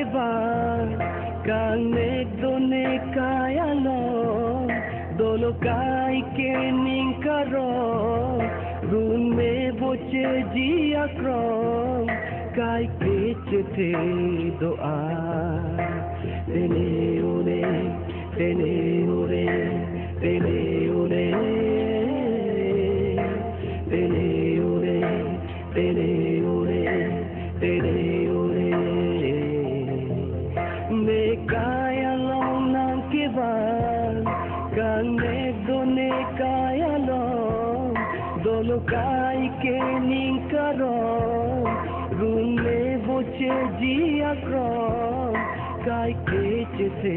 kibar kanek done kaya lo dolo kai ke ninkaro run me boche ji akrom kai kechte doa tene ore tene ore tene ore tene ore tene ore tene ore me kaya long nang kibar kanek done kaya long dolo kai ke ninkaro run me boche ji akrom kai kechte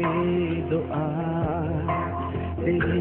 doa tene